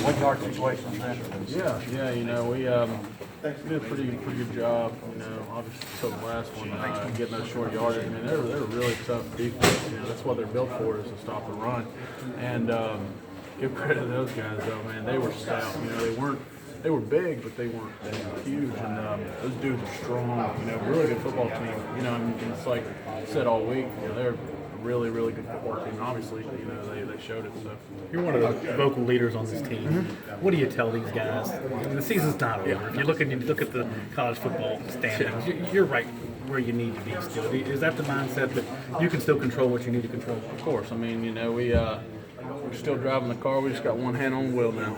1-yard situations there. Yeah. We did a pretty good job. Obviously took the last one, getting those short yardage. I mean, they're really tough defense. That's what they're built for, is to stop the run. And give credit to those guys, though, man. They were stout. They were big, but they weren't huge. And those dudes are strong. Really good football team. And it's like I said all week. They're a really, really good football team. And obviously, they showed it. So you're one of the vocal leaders on this team. What do you tell these guys? The season's not over. If you look at the college football standings, you're right where you need to be still. Is that the mindset that you can still control what you need to control? Of course. I mean, we're still driving the car. We just got one hand on the wheel now.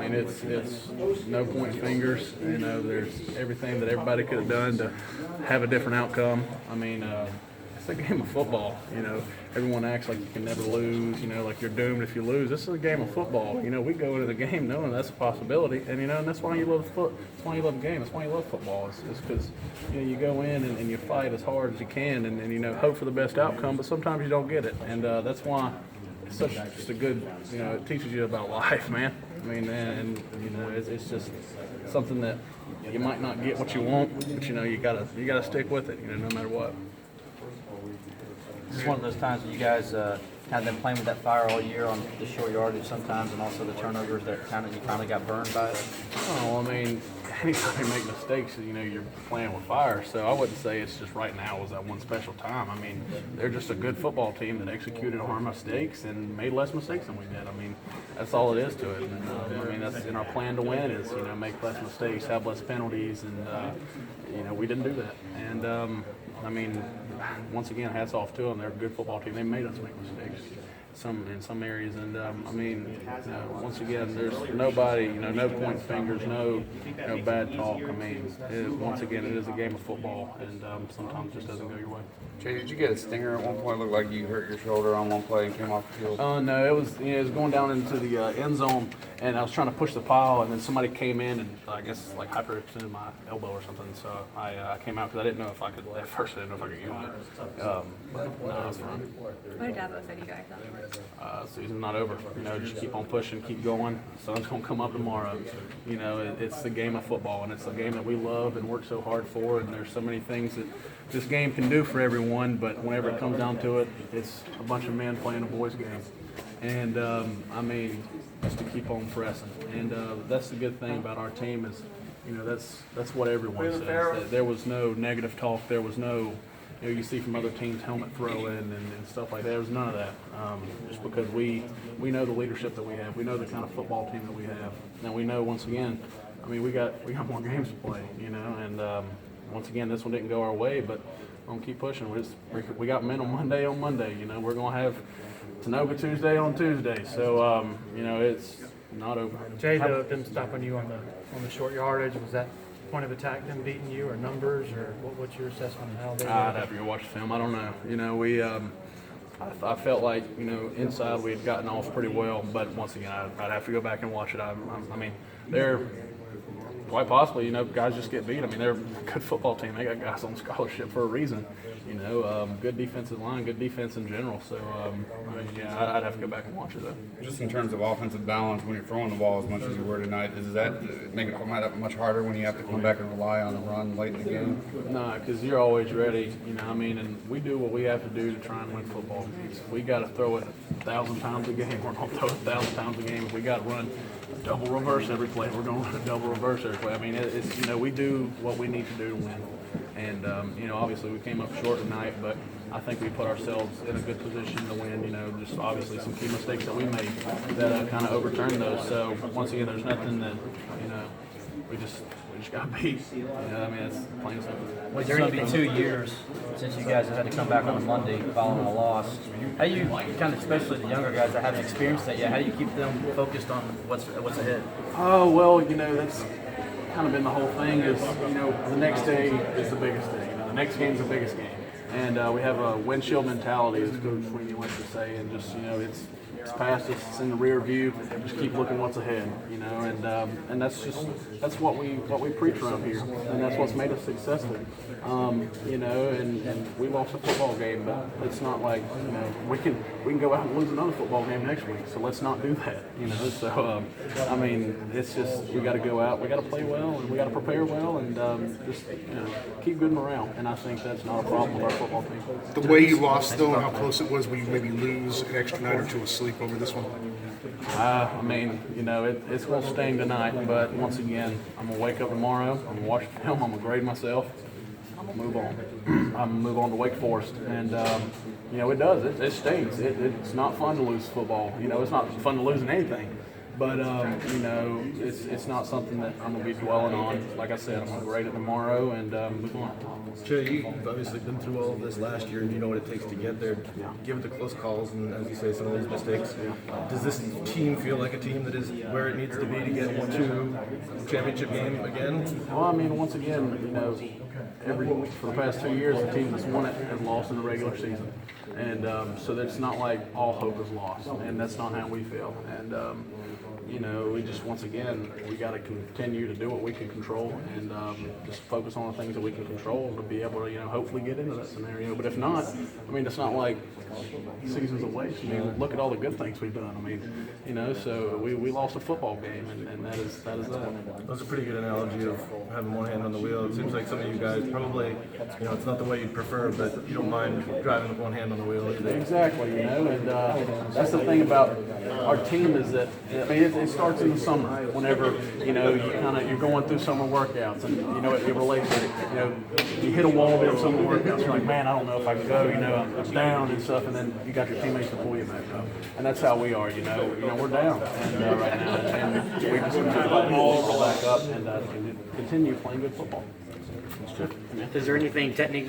It's no point fingers. There's everything that everybody could have done to have a different outcome. It's a game of football. Everyone acts like you can never lose. Like you're doomed if you lose. This is a game of football. We go into the game knowing that's a possibility, and that's why you love That's why you love the game. That's why you love football. It's because you go in and you fight as hard as you can, and hope for the best outcome. But sometimes you don't get it, and that's why. It's just a good, it teaches you about life, man. It's just something that you might not get what you want, but you gotta stick with it, no matter what. This is one of those times that you guys have been playing with that fire all year on the short yardage sometimes, and also the turnovers that you kind of got burned by it. Oh, anytime you make mistakes, you're playing with fire. So I wouldn't say it's just right now was that one special time. They're just a good football team that executed on our mistakes and made less mistakes than we did. That's all it is to it. And, that's in our plan to win is, make less mistakes, have less penalties, and, we didn't do that. And, once again, hats off to them. They're a good football team. They made us make mistakes in some areas, and once again, there's nobody, no point fingers, no bad talk. Once again, it is a game of football, and sometimes it just doesn't go your way. Jay, did you get a stinger at one point? It looked like you hurt your shoulder on one play and came off the field. No, it was going down into the end zone, and I was trying to push the pile, and then somebody came in and I guess like hyperextended my elbow or something. So I came out because I didn't know if I could. At first, I didn't know if I could use it. But no, it was fine. What did Dabo say to you guys? Season's not over. Just keep on pushing, keep going. The sun's gonna come up tomorrow. It's the game of football, and it's a game that we love and work so hard for. And there's so many things that this game can do for everyone, but whenever it comes down to it, it's a bunch of men playing a boys' game. And just to keep on pressing. And that's the good thing about our team is, that's what everyone says. That there was no negative talk. There was no. You see from other teams helmet throwing and stuff like that. There was none of that. Just because we know the leadership that we have. We know the kind of football team that we have. And we know, once again, we got more games to play, and once again, this one didn't go our way, but we're going to keep pushing. We got men on Monday. We're going to have Tanoga Tuesday on Tuesday. So, it's not over. Jay, them stopping you on the short yardage, was that point of attack them beating you, or numbers, or what's your assessment of how they I'd have to go watch the film. I don't know. I felt like, inside we had gotten off pretty well, but once again, I'd have to go back and watch it. They're quite possibly, guys just get beat. They're a good football team. They got guys on scholarship for a reason. Good defensive line, good defense in general. So, I'd have to go back and watch it, though. Just in terms of offensive balance, when you're throwing the ball as much as you were tonight, does that make it much harder when you have to come back and rely on a run late in the game? No, because you're always ready, and we do what we have to do to try and win football games. We got to throw it 1,000 times a game. We're going to throw it 1,000 times a game. If we got to run a double reverse every play, we're going to run a double reverse every play. It's we do what we need to do to win. And, obviously we came up short tonight, but I think we put ourselves in a good position to win, just obviously some key mistakes that we made that kind of overturned those. So, once again, there's nothing that, we just got beat. It's plain and simple. Was there been 2 years since you guys have had to come back on a Monday following a loss? How do you kind of, especially the younger guys that haven't experienced that yet, how do you keep them focused on what's ahead? Oh, well, that's kind of been the whole thing is, the next day is the biggest day. The next game's the biggest game. And we have a windshield mentality, as Coach Sweeney likes to say, and just, it's past us, it's in the rear view, just keep looking what's ahead, and that's what we preach around here, and that's what's made us successful. And we lost a football game, but it's not like, we we can go out and lose another football game next week. So let's not do that, you know. So I mean, it's just we got to go out, we got to play well, and we got to prepare well, and just keep good morale. And I think that's not a problem with our football team. The way you lost, though, and how close it was, will you maybe lose an extra night or two of sleep over this one? I mean, it's going to sting tonight, but once again, I'm going to wake up tomorrow, I'm going to watch the film, I'm going to grade myself, I'm going to move on. I'm going to move on to Wake Forest. And, it does. It stings. It's not fun to lose football. It's not fun to lose in anything. But, it's not something that I'm going to be dwelling on. Like I said, I'm going to grade it tomorrow and move on. Jay, you've obviously been through all of this last year, and you know what it takes to get there. Given the close calls and, as you say, some of these mistakes, does this team feel like a team that is where it needs to be to get to championship game again? Well, I mean, once again, for the past 2 years, the team that's won it has lost in the regular season. And so it's not like all hope is lost, and that's not how we feel. And, we just, once again, we got to continue to do what we can control and just focus on the things that we can control to be able to, hopefully get into that scenario. But if not, I mean, it's not like season's a waste. I mean, look at all the good things we've done. I mean, so we lost a football game, and that is that. That was a pretty good analogy of having one hand on the wheel. It seems like some of you guys probably, it's not the way you'd prefer, but you don't mind driving with one hand on the wheel either. Exactly, and that's the thing about our team is that, I mean, it starts in the summer whenever, you're going through summer workouts and, it relates to, you hit a wall during summer workouts, you're like, man, I don't know if I can go, I'm down and stuff, and then you got your teammates to pull you back up. And that's how we are, we're down and right now, and we just need to pull back up and continue playing good football. Is there anything technically